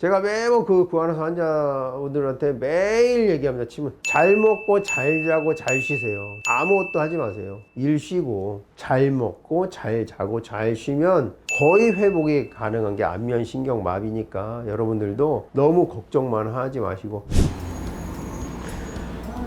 제가 매번 그 구안화사 환자분들한테 매일 얘기합니다. 치면 잘 먹고 잘 자고 잘 쉬세요. 아무것도 하지 마세요. 일 쉬고 잘 먹고 잘 자고 잘 쉬면 거의 회복이 가능한 게 안면신경마비니까 여러분들도 너무 걱정만 하지 마시고.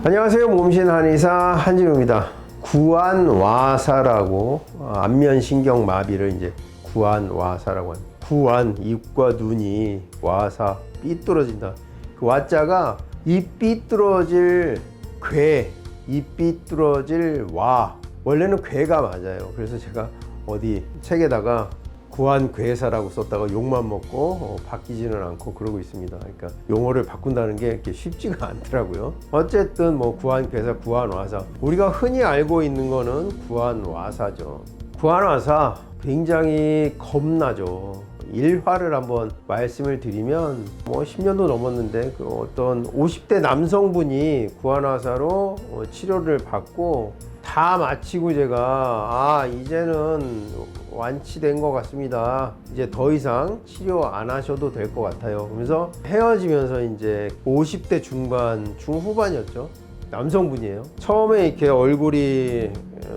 안녕하세요. 몸신 한의사 한진우입니다. 구안화사라고 안면신경마비를 이제 구안화사라고 합니다. 구안, 입과 눈이, 와사, 삐뚤어진다. 그 와자가 입 삐뚤어질 괴, 입 삐뚤어질 와. 원래는 괴가 맞아요. 그래서 제가 어디 책에다가 구안괴사라고 썼다가 욕만 먹고 바뀌지는 않고 그러고 있습니다. 그러니까 용어를 바꾼다는 게 이렇게 쉽지가 않더라고요. 어쨌든 뭐 구안괴사, 구안화사. 우리가 흔히 알고 있는 거는 구안화사죠. 구안화사 굉장히 겁나죠. 일화를 한번 말씀을 드리면 뭐 10년도 넘었는데 그 어떤 50대 남성분이 구안화사로 치료를 받고 다 마치고 제가 이제는 완치된 것 같습니다. 이제 더 이상 치료 안 하셔도 될 것 같아요. 그러면서 헤어지면서 이제 50대 중반, 중후반이었죠. 남성분이에요. 처음에 이렇게 얼굴이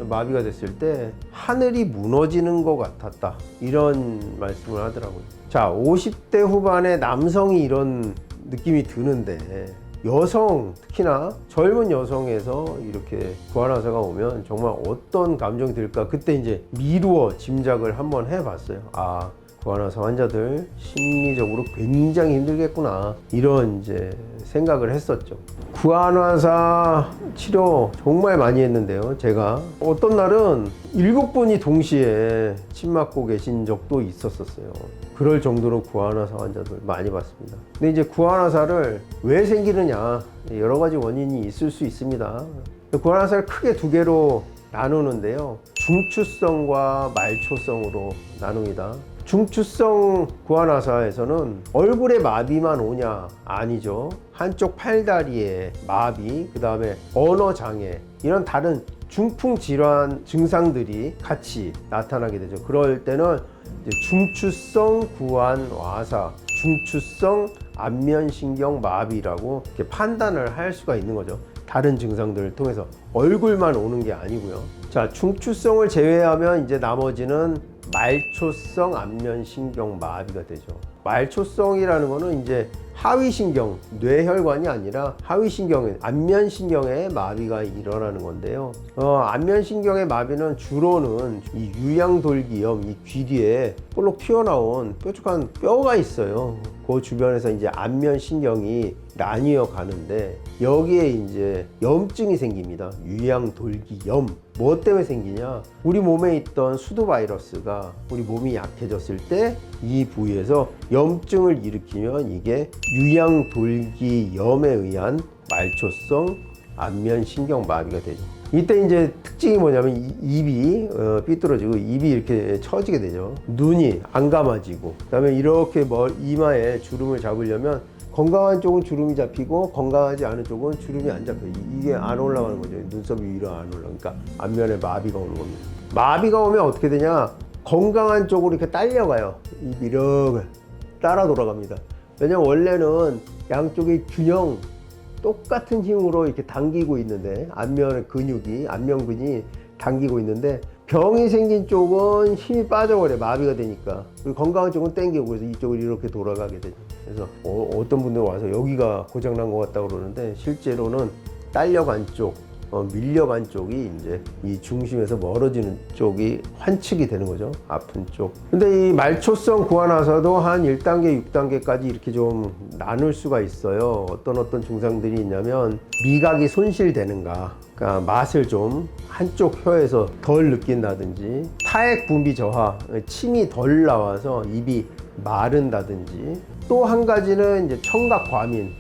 마비가 됐을 때 하늘이 무너지는 것 같았다, 이런 말씀을 하더라고요. 자, 50대 후반의 남성이 이런 느낌이 드는데 여성, 특히나 젊은 여성에서 이렇게 구안화사가 오면 정말 어떤 감정이 들까, 그때 이제 미루어 짐작을 한번 해봤어요. 구안화사 환자들 심리적으로 굉장히 힘들겠구나, 이런 이제 생각을 했었죠. 구안화사 치료 정말 많이 했는데요. 제가 어떤 날은 7분이 동시에 침 맞고 계신 적도 있었어요. 그럴 정도로 구안화사 환자들 많이 봤습니다. 근데 이제 구안화사를 왜 생기느냐, 여러 가지 원인이 있을 수 있습니다. 구안화사를 크게 두 개로 나누는데요. 중추성과 말초성으로 나눕니다. 중추성 구안화사에서는 얼굴에 마비만 오냐? 아니죠. 한쪽 팔다리에 마비, 그 다음에 언어장애, 이런 다른 중풍 질환 증상들이 같이 나타나게 되죠. 그럴 때는 이제 중추성 구안화사, 중추성 안면신경 마비라고 이렇게 판단을 할 수가 있는 거죠. 다른 증상들을 통해서 얼굴만 오는 게 아니고요. 자, 중추성을 제외하면 이제 나머지는 말초성 안면신경 마비가 되죠. 말초성이라는 거는 이제 하위신경, 뇌혈관이 아니라 하위신경에, 안면신경에 마비가 일어나는 건데요. 안면신경의 마비는 주로는 이 유양돌기염, 이 귀 뒤에 볼록 튀어나온 뾰족한 뼈가 있어요. 그 주변에서 이제 안면신경이 나뉘어 가는데 여기에 이제 염증이 생깁니다. 유양돌기염. 뭐 때문에 생기냐? 우리 몸에 있던 수도 바이러스가 우리 몸이 약해졌을 때 이 부위에서 염증을 일으키면 이게 유양돌기염에 의한 말초성 안면신경 마비가 되죠. 이때 이제 특징이 뭐냐면 입이 삐뚤어지고 입이 이렇게 처지게 되죠. 눈이 안 감아지고, 그 다음에 이렇게 이마에 주름을 잡으려면 건강한 쪽은 주름이 잡히고 건강하지 않은 쪽은 주름이 안 잡혀요. 이게 안 올라가는 거죠. 눈썹이 위로 안 올라가니까 그러니까 안면에 마비가 오는 겁니다. 마비가 오면 어떻게 되냐? 건강한 쪽으로 이렇게 딸려가요. 입이 이렇게 따라 돌아갑니다. 왜냐면 원래는 양쪽의 균형 똑같은 힘으로 이렇게 당기고 있는데, 안면의 근육이, 안면근이 당기고 있는데 병이 생긴 쪽은 힘이 빠져버려, 마비가 되니까. 그리고 건강한 쪽은 당기고, 그래서 이쪽을 이렇게 돌아가게 되죠. 그래서 어떤 분들 와서 여기가 고장난 것 같다고 그러는데 실제로는 딸려간 쪽, 밀려간 쪽이 이제 이 중심에서 멀어지는 쪽이 환측이 되는 거죠. 아픈 쪽. 근데 이 말초성 구안화사도 한 1단계, 6단계까지 이렇게 좀 나눌 수가 있어요. 어떤 증상들이 있냐면 미각이 손실되는가, 그러니까 맛을 좀 한쪽 혀에서 덜 느낀다든지, 타액 분비 저하, 침이 덜 나와서 입이 마른다든지, 또 한 가지는 이제 청각 과민,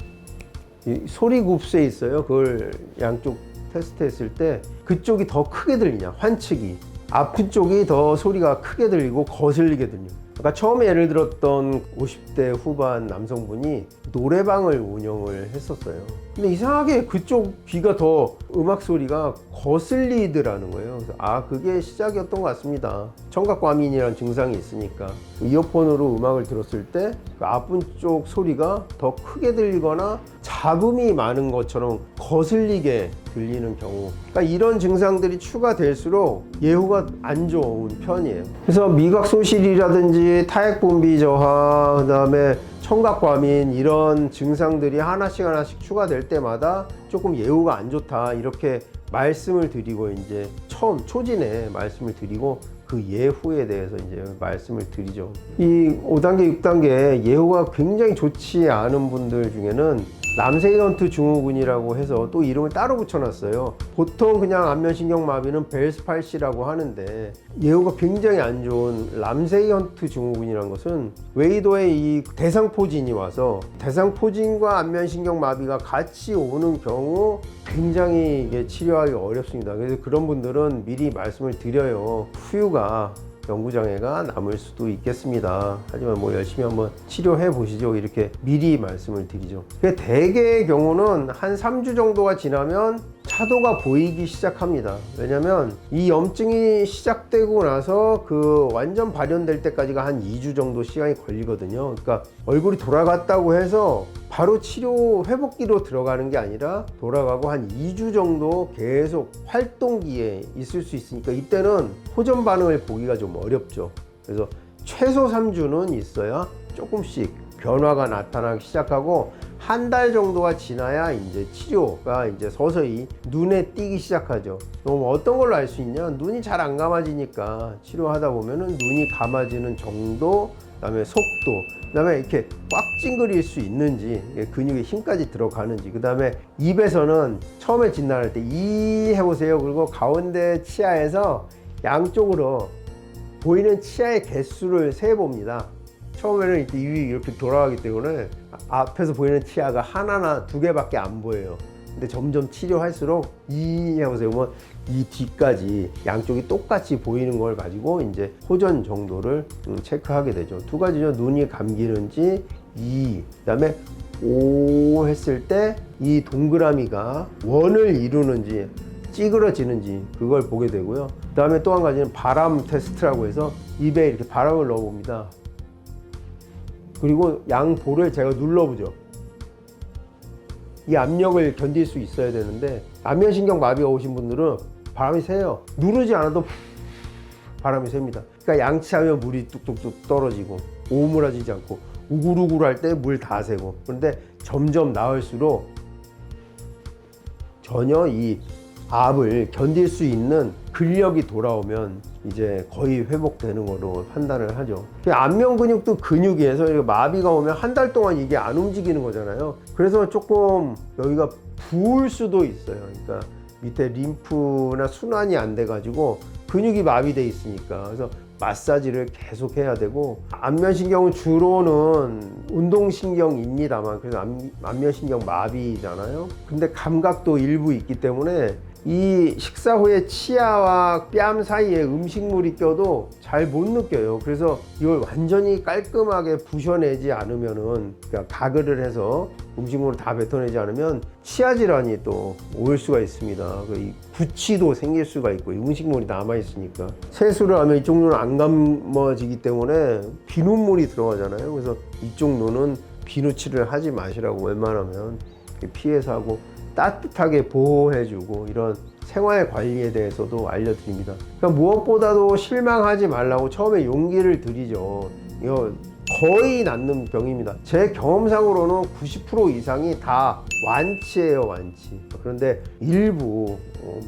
소리 굽쇠 있어요. 그걸 양쪽 테스트 했을 때 그쪽이 더 크게 들리냐, 환측이 아픈 쪽이 더 소리가 크게 들리고 거슬리게 들려요. 그러니까 처음에 예를 들었던 50대 후반 남성분이 노래방을 운영을 했었어요. 근데 이상하게 그쪽 귀가 더 음악 소리가 거슬리더라는 거예요. 그래서 그게 시작이었던 것 같습니다. 청각과민이라는 증상이 있으니까. 이어폰으로 음악을 들었을 때 그 앞분 쪽 소리가 더 크게 들리거나 잡음이 많은 것처럼 거슬리게 들리는 경우, 그러니까 이런 증상들이 추가될수록 예후가 안 좋은 편이에요. 그래서 미각 소실이라든지 타액 분비 저하, 그다음에 청각 과민, 이런 증상들이 하나씩 추가될 때마다 조금 예후가 안 좋다, 이렇게 말씀을 드리고, 이제 처음 초진에 말씀을 드리고 그 예후에 대해서 이제 말씀을 드리죠. 이 5단계, 6단계 예후가 굉장히 좋지 않은 분들 중에는 람세이언트 증후군이라고 해서 또 이름을 따로 붙여놨어요. 보통 그냥 안면신경마비는 벨스 팔시라고 하는데, 예후가 굉장히 안 좋은 람세이언트 증후군이라는 것은 웨이도의 이 대상포진이 와서 대상포진과 안면신경마비가 같이 오는 경우 굉장히 이게 치료하기 어렵습니다. 그래서 그런 분들은 미리 말씀을 드려요. 후유가 연구장애가 남을 수도 있겠습니다. 하지만 뭐 열심히 한번 치료해 보시죠, 이렇게 미리 말씀을 드리죠. 대개의 경우는 한 3주 정도가 지나면 차도가 보이기 시작합니다. 왜냐면 이 염증이 시작되고 나서 그 완전 발현될 때까지가 한 2주 정도 시간이 걸리거든요. 그러니까 얼굴이 돌아갔다고 해서 바로 치료 회복기로 들어가는 게 아니라 돌아가고 한 2주 정도 계속 활동기에 있을 수 있으니까 이때는 호전 반응을 보기가 좀 어렵죠. 그래서 최소 3주는 있어야 조금씩 변화가 나타나기 시작하고, 한 달 정도가 지나야 이제 치료가 이제 서서히 눈에 띄기 시작하죠. 그럼 어떤 걸로 알 수 있냐? 눈이 잘 안 감아지니까 치료하다 보면은 눈이 감아지는 정도, 그다음에 속도, 그다음에 이렇게 꽉 찡그릴 수 있는지, 근육에 힘까지 들어가는지, 그다음에 입에서는 처음에 진단할 때 이 해보세요. 그리고 가운데 치아에서 양쪽으로 보이는 치아의 개수를 세봅니다. 처음에는 이렇게 입이 이렇게 돌아가기 때문에 앞에서 보이는 치아가 하나나 두 개밖에 안 보여요. 근데 점점 치료할수록 이 해보세요. 뭐 이 뒤까지 양쪽이 똑같이 보이는 걸 가지고 이제 호전 정도를 체크하게 되죠. 두 가지죠. 눈이 감기는지, 그다음에 오 했을 때 이 동그라미가 원을 이루는지 찌그러지는지, 그걸 보게 되고요. 그다음에 또 한 가지는 바람 테스트라고 해서 입에 이렇게 바람을 넣어 봅니다. 그리고 양 볼을 제가 눌러보죠. 이 압력을 견딜 수 있어야 되는데, 안면신경 마비가 오신 분들은 바람이 새요. 누르지 않아도 바람이 셉니다. 그러니까 양치하면 물이 뚝뚝뚝 떨어지고, 오므라지지 않고, 우글우글 할 때 물 다 새고. 그런데 점점 나을수록 전혀 이 압을 견딜 수 있는 근력이 돌아오면 이제 거의 회복되는 거로 판단을 하죠. 안면 근육도 근육이어서 마비가 오면 한 달 동안 이게 안 움직이는 거잖아요. 그래서 조금 여기가 부을 수도 있어요. 그러니까 밑에 림프나 순환이 안 돼 가지고 근육이 마비돼 있으니까. 그래서 마사지를 계속 해야 되고, 안면신경은 주로는 운동신경입니다만, 그래서 안면신경 마비잖아요. 근데 감각도 일부 있기 때문에 이 식사 후에 치아와 뺨 사이에 음식물이 껴도 잘 못 느껴요. 그래서 이걸 완전히 깔끔하게 부셔내지 않으면은, 그러니까 가글을 해서 음식물을 다 뱉어내지 않으면 치아 질환이 또 올 수가 있습니다. 구취도 생길 수가 있고, 음식물이 남아 있으니까. 세수를 하면 이쪽 눈은 안 감아지기 때문에 비눗물이 들어가잖아요. 그래서 이쪽 눈은 비누칠을 하지 마시라고 웬만하면 피해서 하고, 따뜻하게 보호해주고, 이런 생활 관리에 대해서도 알려드립니다. 그러니까 무엇보다도 실망하지 말라고 처음에 용기를 드리죠. 이거 거의 낫는 병입니다. 제 경험상으로는 90% 이상이 다 완치예요, 완치. 그런데 일부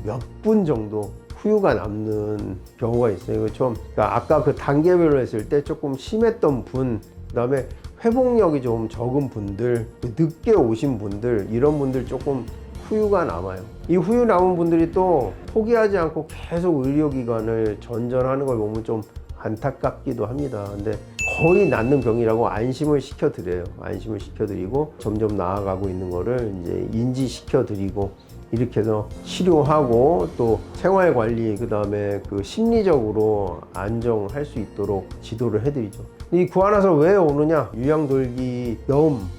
몇 분 정도 후유가 남는 경우가 있어요. 그러니까 아까 그 단계별로 했을 때 조금 심했던 분, 그다음에 회복력이 좀 적은 분들, 늦게 오신 분들, 이런 분들 조금 후유가 남아요. 이 후유 남은 분들이 또 포기하지 않고 계속 의료기관을 전전하는 걸 보면 좀 안타깝기도 합니다. 근데 거의 낫는 병이라고 안심을 시켜드려요. 안심을 시켜드리고 점점 나아가고 있는 거를 이제 인지시켜드리고, 이렇게 해서 치료하고 또 생활관리, 그 다음에 그 심리적으로 안정할 수 있도록 지도를 해드리죠. 이 구안화살 왜 오느냐? 유양돌기염에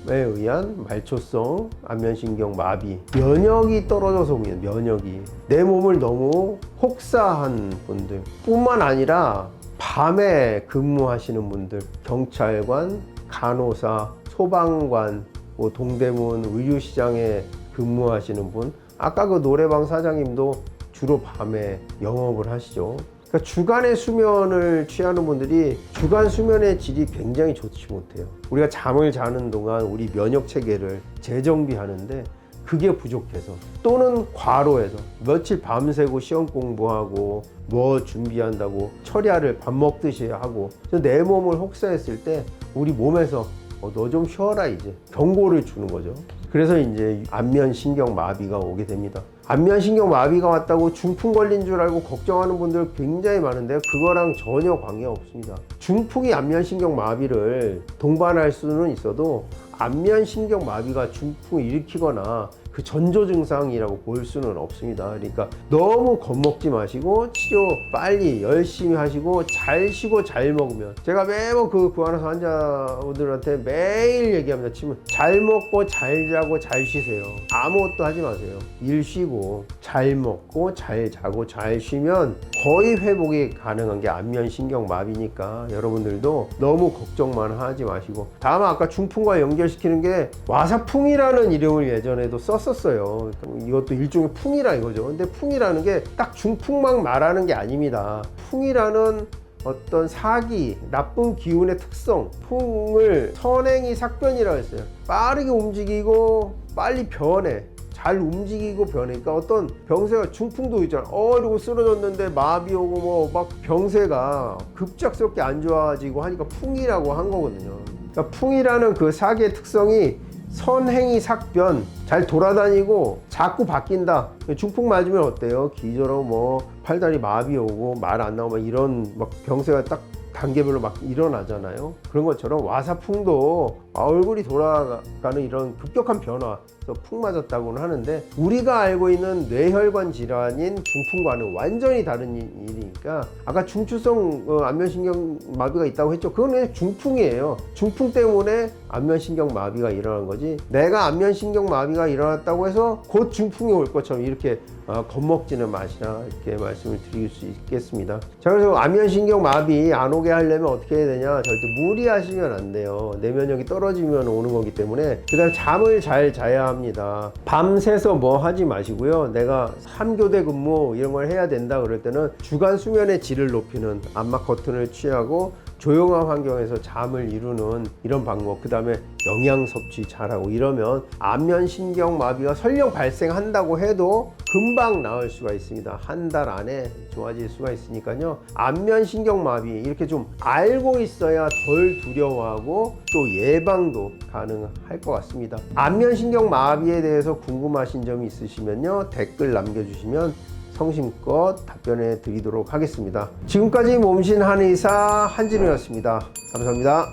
의한 말초성 안면신경 마비, 면역이 떨어져서 옵니다. 면역이 내 몸을 너무 혹사한 분들 뿐만 아니라 밤에 근무하시는 분들, 경찰관, 간호사, 소방관, 뭐 동대문 의류시장에 근무하시는 분, 아까 그 노래방 사장님도 주로 밤에 영업을 하시죠. 그러니까 주간의 수면을 취하는 분들이 주간 수면의 질이 굉장히 좋지 못해요. 우리가 잠을 자는 동안 우리 면역 체계를 재정비하는데 그게 부족해서, 또는 과로해서 며칠 밤새고 시험 공부하고 뭐 준비한다고 철야를 밥 먹듯이 하고 내 몸을 혹사했을 때 우리 몸에서 너 좀 쉬어라 이제 경고를 주는 거죠. 그래서 이제 안면신경 마비가 오게 됩니다. 안면신경 마비가 왔다고 중풍 걸린 줄 알고 걱정하는 분들 굉장히 많은데요, 그거랑 전혀 관계가 없습니다. 중풍이 안면신경 마비를 동반할 수는 있어도 안면신경 마비가 중풍을 일으키거나 그 전조 증상이라고 볼 수는 없습니다. 그러니까 너무 겁먹지 마시고 치료 빨리 열심히 하시고 잘 쉬고 잘 먹으면, 제가 매번 그 구안에서 환자분들한테 매일 얘기합니다. 치면 잘 먹고 잘 자고 잘 쉬세요. 아무것도 하지 마세요. 일 쉬고 잘 먹고 잘 자고 잘 쉬면 거의 회복이 가능한 게 안면신경 마비니까 여러분들도 너무 걱정만 하지 마시고, 다만 아까 중풍과 연결시키는 게 와사풍이라는 이름을 예전에도 썼었어요. 이것도 일종의 풍이라 이거죠. 근데 풍이라는 게 딱 중풍만 말하는 게 아닙니다. 풍이라는 어떤 사기, 나쁜 기운의 특성, 풍을 선행이 삭변이라고 했어요. 빠르게 움직이고 빨리 변해, 잘 움직이고 변하니까 어떤 병세가, 중풍도 있잖아. 이러고 쓰러졌는데 마비 오고 뭐 막 병세가 급작스럽게 안 좋아지고 하니까 풍이라고 한 거거든요. 그러니까 풍이라는 그 사기의 특성이 선행이 삭변, 잘 돌아다니고 자꾸 바뀐다. 중풍 맞으면 어때요? 기절하고 뭐 팔다리 마비 오고 말 안 나오고 막 이런 막 병세가 딱 단계별로 막 일어나잖아요. 그런 것처럼 와사풍도 얼굴이 돌아가는 이런 급격한 변화, 그래서 풍 맞았다고는 하는데, 우리가 알고 있는 뇌혈관 질환인 중풍과는 완전히 다른 일이니까, 아까 중추성 안면신경 마비가 있다고 했죠. 그건 그냥 중풍이에요. 중풍 때문에 안면신경 마비가 일어난 거지, 내가 안면신경 마비가 일어났다고 해서 곧 중풍이 올 것처럼 이렇게 겁먹지는 마시라, 이렇게 말씀을 드릴 수 있겠습니다. 자, 그래서 안면신경 마비 안 오게 하려면 어떻게 해야 되냐? 절대 무리하시면 안 돼요. 내면역이 떨어지면 오는 거기 때문에. 그 다음에 잠을 잘 자야 합니다. 밤새서 뭐 하지 마시고요. 내가 3교대 근무 이런 걸 해야 된다 그럴 때는 주간 수면의 질을 높이는 암막 커튼을 취하고 조용한 환경에서 잠을 이루는 이런 방법, 그 다음에 영양 섭취 잘하고 이러면 안면신경 마비가 설령 발생한다고 해도 금방 나을 수가 있습니다. 한 달 안에 좋아질 수가 있으니까요. 안면신경 마비 이렇게 좀 알고 있어야 덜 두려워하고 또 예방도 가능할 것 같습니다. 안면신경 마비에 대해서 궁금하신 점이 있으시면요, 댓글 남겨주시면 성심껏 답변해 드리도록 하겠습니다. 지금까지 몸신 한의사 한진우였습니다. 감사합니다.